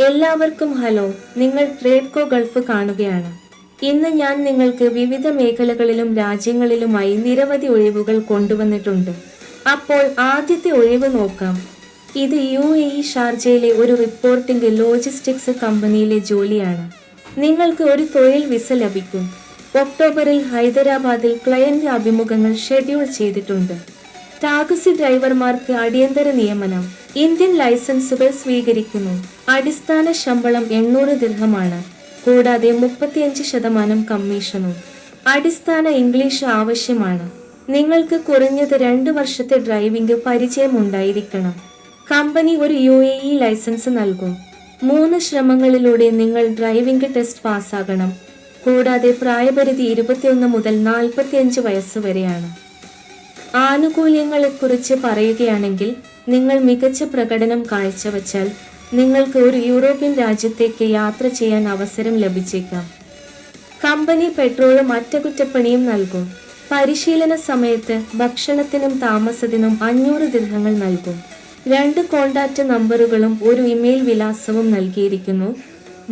എല്ലാവർക്കും ഹലോ. നിങ്ങൾ ട്രേഡ്കോ ഗൾഫ് കാണുകയാണ്. ഇന്ന് ഞാൻ നിങ്ങൾക്ക് വിവിധ മേഖലകളിലും രാജ്യങ്ങളിലുമായി നിരവധി ഒഴിവുകൾ കൊണ്ടുവന്നിട്ടുണ്ട്. അപ്പോൾ ആദ്യത്തെ ഒഴിവ് നോക്കാം. ഇത് UAE ഷാർജയിലെ ഒരു റിപ്പോർട്ടിംഗ് ലോജിസ്റ്റിക്സ് കമ്പനിയിലെ ജോലിയാണ്. നിങ്ങൾക്ക് ഒരു തൊഴിൽ വിസ ലഭിക്കും. ഒക്ടോബറിൽ ഹൈദരാബാദിൽ ക്ലയന്റ് അഭിമുഖങ്ങൾ ഷെഡ്യൂൾ ചെയ്തിട്ടുണ്ട്. ടാക്സി ഡ്രൈവർമാർക്ക് അടിയന്തര നിയമനം. ഇന്ത്യൻ ലൈസൻസുകൾ സ്വീകരിക്കുന്നു. അടിസ്ഥാന ശമ്പളം 800 ദിർഹമാണ്. കൂടാതെ 35% കമ്മീഷനും. അടിസ്ഥാന ഇംഗ്ലീഷ് ആവശ്യമാണ്. നിങ്ങൾക്ക് കുറഞ്ഞത് 2 വർഷത്തെ ഡ്രൈവിംഗ് പരിചയമുണ്ടായിരിക്കണം. കമ്പനി ഒരു UAE ലൈസൻസ് നൽകും. 3 ശ്രമങ്ങളിലൂടെ നിങ്ങൾ ഡ്രൈവിംഗ് ടെസ്റ്റ് പാസ്സാകണം. കൂടാതെ പ്രായപരിധി 21 മുതൽ 45 വയസ്സ് വരെയാണ്. ആനുകൂല്യങ്ങളെക്കുറിച്ച് പറയുകയാണെങ്കിൽ, നിങ്ങൾ മികച്ച പ്രകടനം കാഴ്ചവച്ചാൽ നിങ്ങൾക്ക് ഒരു യൂറോപ്യൻ രാജ്യത്തേക്ക് യാത്ര ചെയ്യാൻ അവസരം ലഭിച്ചേക്കാം. കമ്പനി പെട്രോളും അറ്റകുറ്റപ്പണിയും നൽകും. പരിശീലന സമയത്ത് ഭക്ഷണത്തിനും താമസത്തിനും 500 ദിർഹങ്ങൾ നൽകും. 2 കോൺടാക്റ്റ് നമ്പറുകളും ഒരു ഇമെയിൽ വിലാസവും നൽകിയിരിക്കുന്നു.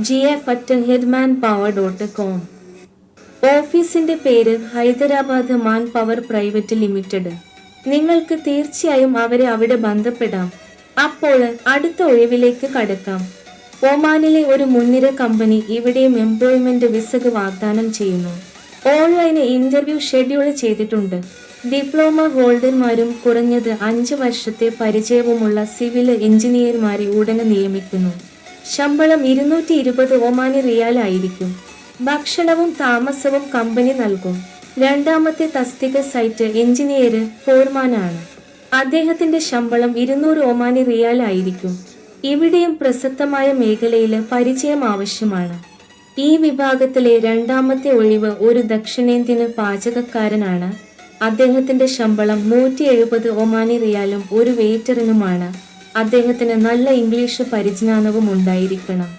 gf@headmanpower.com. ഓഫീസിന്റെ പേര് Hyderabad man power private limited. നിങ്ങൾക്ക് തീർച്ചയായും അവരെ അവിടെ ബന്ധപ്പെടാം. അപ്പോൾ അടുത്ത ഒഴിവിലേക്ക് കടക്കാം. ഒമാനിലെ ഒരു മുൻനിര കമ്പനി ഇവിടെയും എംപ്ലോയ്മെന്റ് വിസ വാഗ്ദാനം ചെയ്യുന്നു. ഓൺലൈൻ ഇന്റർവ്യൂ ഷെഡ്യൂൾ ചെയ്തിട്ടുണ്ട്. ഡിപ്ലോമ ഹോൾഡർമാരും കുറഞ്ഞത് 5 വർഷത്തെ പരിചയവുമുള്ള സിവിൽ എഞ്ചിനീയർമാരെ ഉടനെ നിയമിക്കുന്നു. ശമ്പളം 220 ഒമാനി റിയാൽ ആയിരിക്കും. ഭക്ഷണവും താമസവും കമ്പനി നൽകും. രണ്ടാമത്തെ തസ്തിക സൈറ്റ് എഞ്ചിനീയർ ഫോർമാനാണ്. അദ്ദേഹത്തിന്റെ ശമ്പളം 200 ഒമാനി റിയാൽ ആയിരിക്കും. ഇവിടെയും പ്രസക്തമായ മേഖലയിൽ പരിചയം ആവശ്യമാണ്. ഈ വിഭാഗത്തിലെ രണ്ടാമത്തെ ഒഴിവ് ഒരു ദക്ഷിണേന്ത്യൻ പാചകക്കാരനാണ്. അദ്ദേഹത്തിന്റെ ശമ്പളം 170 ഒമാനി റിയാലും ഒരു വെയിറ്ററിനുമാണ്. അദ്ദേഹത്തിന് നല്ല ഇംഗ്ലീഷ് പരിജ്ഞാനവും ഉണ്ടായിരിക്കണം.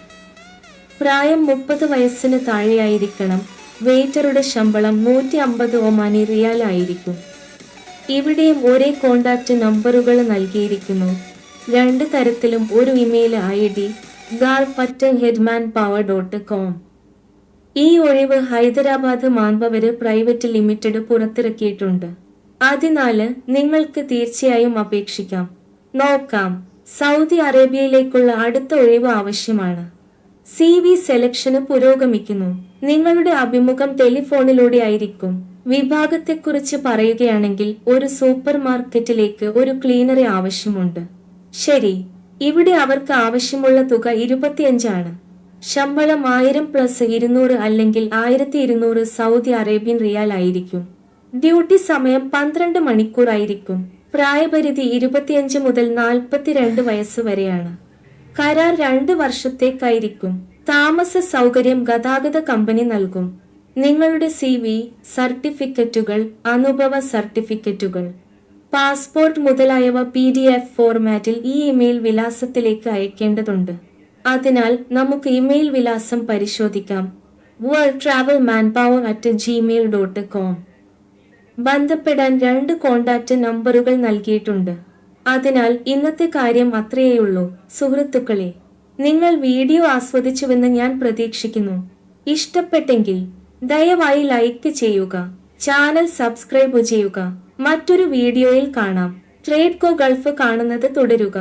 പ്രായം 30 വയസ്സിന് താഴെയായിരിക്കണം. വെയിറ്ററുടെ ശമ്പളം 150 ഒമാനി റിയാൽ ആയിരിക്കും. ഇവിടെയും ഒരേ കോണ്ടാക്ട് നമ്പറുകൾ നൽകിയിരിക്കുന്നു. 2 തരത്തിലും ഒരു ഇമെയിൽ ID gulf@headmanpower.com. ഈ ഒഴിവ് ഹൈദരാബാദ് മാൻപവർ പ്രൈവറ്റ് ലിമിറ്റഡ് പുറത്തിറക്കിയിട്ടുണ്ട്. അതിനാൽ നിങ്ങൾക്ക് തീർച്ചയായും അപേക്ഷിക്കാം. നോക്കാം. സൗദി അറേബ്യയിലേക്കുള്ള അടുത്ത ഒഴിവ് ആവശ്യമാണ്. CV സെലക്ഷന് പുരോഗമിക്കുന്നു. നിങ്ങളുടെ അഭിമുഖം ടെലിഫോണിലൂടെ ആയിരിക്കും. വിഭാഗത്തെക്കുറിച്ച് പറയുകയാണെങ്കിൽ, ഒരു സൂപ്പർ മാർക്കറ്റിലേക്ക് ഒരു ക്ലീനറെ ആവശ്യമുണ്ട്. ശരി, ഇവിടെ അവർക്ക് ആവശ്യമുള്ള തുക 25 ആണ്. ശമ്പളം 1000+200 അല്ലെങ്കിൽ 1200 സൗദി അറേബ്യൻ റിയാൽ ആയിരിക്കും. ഡ്യൂട്ടി സമയം 12 മണിക്കൂർ ആയിരിക്കും. പ്രായപരിധി 25 മുതൽ 42 വയസ്സ് വരെയാണ്. കരാർ 2 വർഷത്തേക്കായിരിക്കും. താമസ സൗകര്യം ഗതാഗത കമ്പനി നൽകും. നിങ്ങളുടെ CV, സർട്ടിഫിക്കറ്റുകൾ, അനുഭവ സർട്ടിഫിക്കറ്റുകൾ, പാസ്പോർട്ട് മുതലായവ PDF ഫോർമാറ്റിൽ ഈ ഇമെയിൽ വിലാസത്തിലേക്ക് അയക്കേണ്ടതുണ്ട്. അതിനാൽ നമുക്ക് ഇമെയിൽ വിലാസം പരിശോധിക്കാം. worldtravelmanpower@gmail.com. ബന്ധപ്പെടാൻ 2 കോണ്ടാക്റ്റ് നമ്പറുകൾ നൽകിയിട്ടുണ്ട്. അതിനാൽ ഇന്നത്തെ കാര്യം അത്രയേയുള്ളൂ സുഹൃത്തുക്കളെ. നിങ്ങൾ വീഡിയോ ആസ്വദിച്ചുവെന്ന് ഞാൻ പ്രതീക്ഷിക്കുന്നു. ഇഷ്ടപ്പെട്ടെങ്കിൽ ദയവായി ലൈക്ക് ചെയ്യുക. ചാനൽ സബ്സ്ക്രൈബ് ചെയ്യുക. മറ്റൊരു വീഡിയോയിൽ കാണാം. ട്രേഡ്കോ ഗൾഫ് കാണുന്നത് തുടരുക.